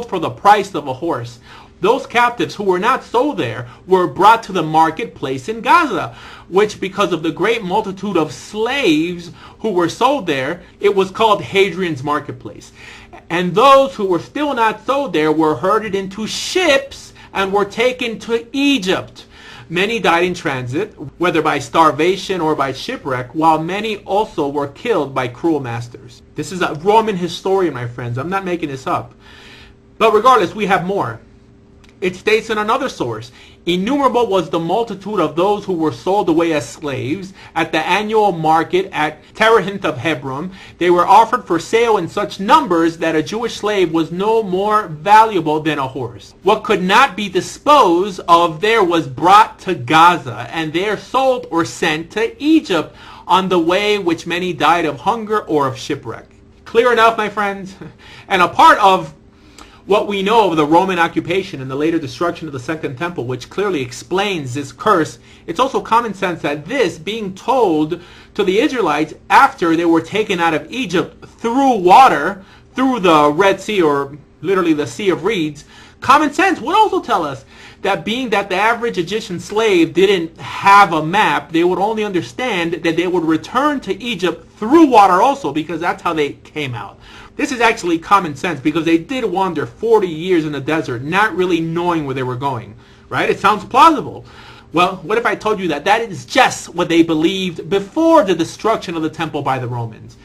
for the price of a horse. Those captives who were not sold there were brought to the marketplace in Gaza, which, because of the great multitude of slaves who were sold there, it was called Hadrian's Marketplace. And those who were still not sold there were herded into ships and were taken to Egypt. Many died in transit, whether by starvation or by shipwreck, while many also were killed by cruel masters. This is a Roman historian, my friends. I'm not making this up. But regardless, we have more. It states in another source, innumerable was the multitude of those who were sold away as slaves at the annual market at Terehinth of Hebron. They were offered for sale in such numbers that a Jewish slave was no more valuable than a horse. What could not be disposed of there was brought to Gaza, and there sold or sent to Egypt, on the way which many died of hunger or of shipwreck. Clear enough, my friends? And a part of what we know of the Roman occupation and the later destruction of the Second Temple, which clearly explains this curse, it's also common sense that this being told to the Israelites after they were taken out of Egypt through water, through the Red Sea, or literally the Sea of Reeds, common sense would also tell us that being that the average Egyptian slave didn't have a map, they would only understand that they would return to Egypt through water also, because that's how they came out. This is actually common sense, because they did wander 40 years in the desert, not really knowing where they were going, right? It sounds plausible. Well, what if I told you that that is just what they believed before the destruction of the temple by the Romans?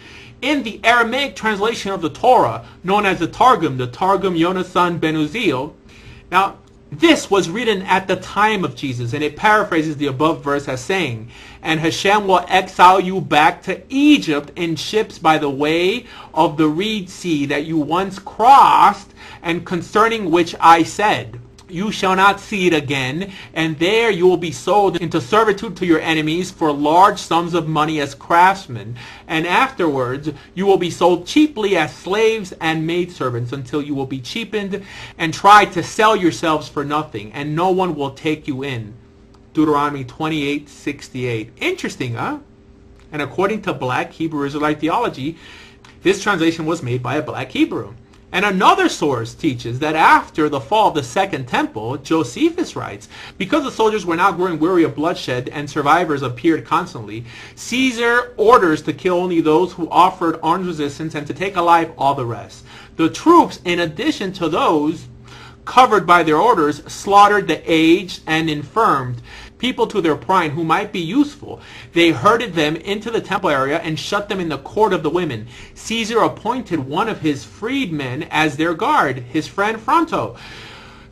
In the Aramaic translation of the Torah, known as the Targum Yonasan ben Uziel, now, this was written at the time of Jesus, and it paraphrases the above verse as saying, "And Hashem will exile you back to Egypt in ships by the way of the Reed Sea that you once crossed, and concerning which I said, you shall not see it again, and there you will be sold into servitude to your enemies for large sums of money as craftsmen, and afterwards you will be sold cheaply as slaves and maidservants until you will be cheapened and try to sell yourselves for nothing, and no one will take you in." Deuteronomy 28:68. Interesting, huh? And according to Black Hebrew Israelite theology, this translation was made by a Black Hebrew. And another source teaches that after the fall of the Second Temple, Josephus writes, because the soldiers were now growing weary of bloodshed and survivors appeared constantly, Caesar orders to kill only those who offered armed resistance and to take alive all the rest. The troops, in addition to those covered by their orders, slaughtered the aged and infirmed, people to their pride who might be useful. They herded them into the temple area and shut them in the court of the women. Caesar appointed one of his freedmen as their guard, his friend Fronto,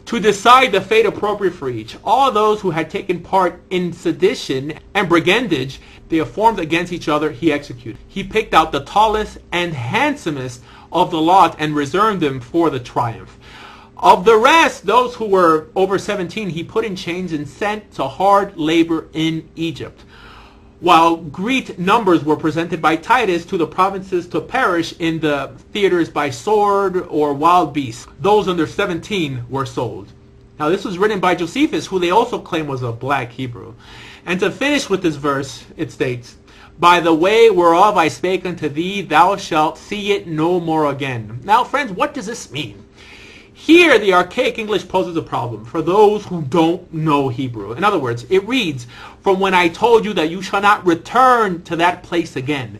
to decide the fate appropriate for each. All those who had taken part in sedition and brigandage they have formed against each other he executed. He picked out the tallest and handsomest of the lot and reserved them for the triumph. Of the rest, those who were over 17, he put in chains and sent to hard labor in Egypt, while great numbers were presented by Titus to the provinces to perish in the theaters by sword or wild beasts. Those under 17 were sold. Now, this was written by Josephus, who they also claim was a Black Hebrew. And to finish with this verse, it states, "By the way whereof I spake unto thee, thou shalt see it no more again." Now, friends, what does this mean? Here, the archaic English poses a problem for those who don't know Hebrew. In other words, it reads, "From when I told you that you shall not return to that place again."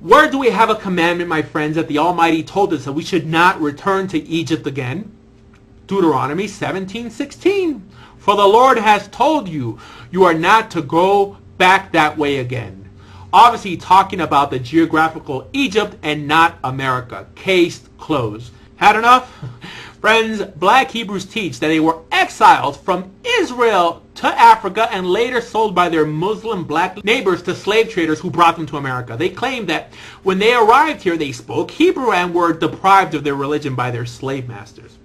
Where do we have a commandment, my friends, that the Almighty told us that we should not return to Egypt again? Deuteronomy 17:16. "For the Lord has told you, you are not to go back that way again." Obviously talking about the geographical Egypt and not America. Case closed. Had enough? Friends, Black Hebrews teach that they were exiled from Israel to Africa and later sold by their Muslim black neighbors to slave traders who brought them to America. They claim that when they arrived here, they spoke Hebrew and were deprived of their religion by their slave masters.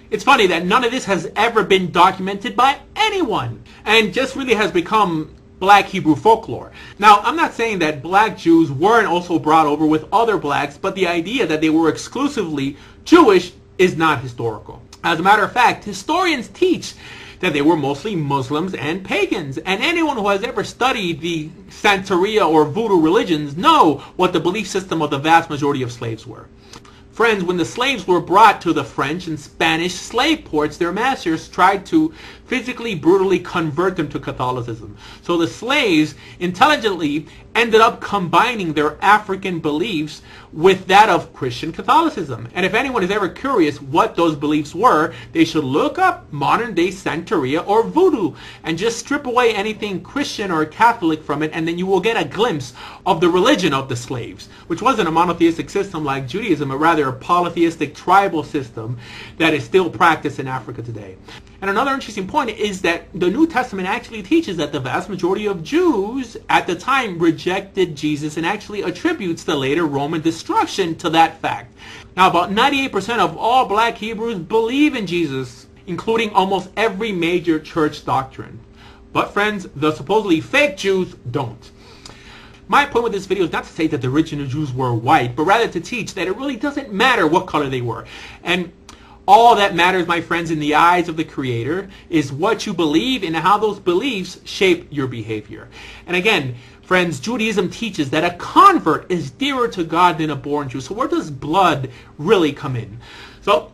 It's funny that none of this has ever been documented by anyone and just really has become Black Hebrew folklore. Now, I'm not saying that Black Jews weren't also brought over with other blacks, but the idea that they were exclusively Jewish is not historical. As a matter of fact, historians teach that they were mostly Muslims and pagans, and anyone who has ever studied the Santeria or Voodoo religions know what the belief system of the vast majority of slaves were. Friends, when the slaves were brought to the French and Spanish slave ports, their masters tried to physically, brutally convert them to Catholicism. So the slaves intelligently ended up combining their African beliefs with that of Christian Catholicism. And if anyone is ever curious what those beliefs were, they should look up modern-day Santeria or Voodoo and just strip away anything Christian or Catholic from it, and then you will get a glimpse of the religion of the slaves, which wasn't a monotheistic system like Judaism, but rather a polytheistic tribal system that is still practiced in Africa today. And another interesting point is that the New Testament actually teaches that the vast majority of Jews at the time rejected Jesus and actually attributes the later Roman destruction to that fact. Now, about 98% of all black Hebrews believe in Jesus, including almost every major church doctrine. But friends, the supposedly fake Jews don't. My point with this video is not to say that the original Jews were white, but rather to teach that it really doesn't matter what color they were. And all that matters, my friends, in the eyes of the Creator is what you believe and how those beliefs shape your behavior. And again, friends, Judaism teaches that a convert is dearer to God than a born Jew. So where does blood really come in? So,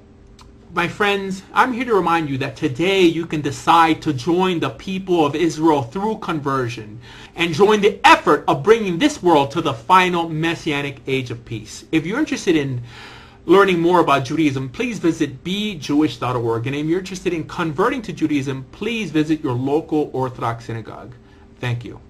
my friends, I'm here to remind you that today you can decide to join the people of Israel through conversion and join the effort of bringing this world to the final messianic age of peace. If you're interested in learning more about Judaism, please visit bejewish.org. And if you're interested in converting to Judaism, please visit your local Orthodox synagogue. Thank you.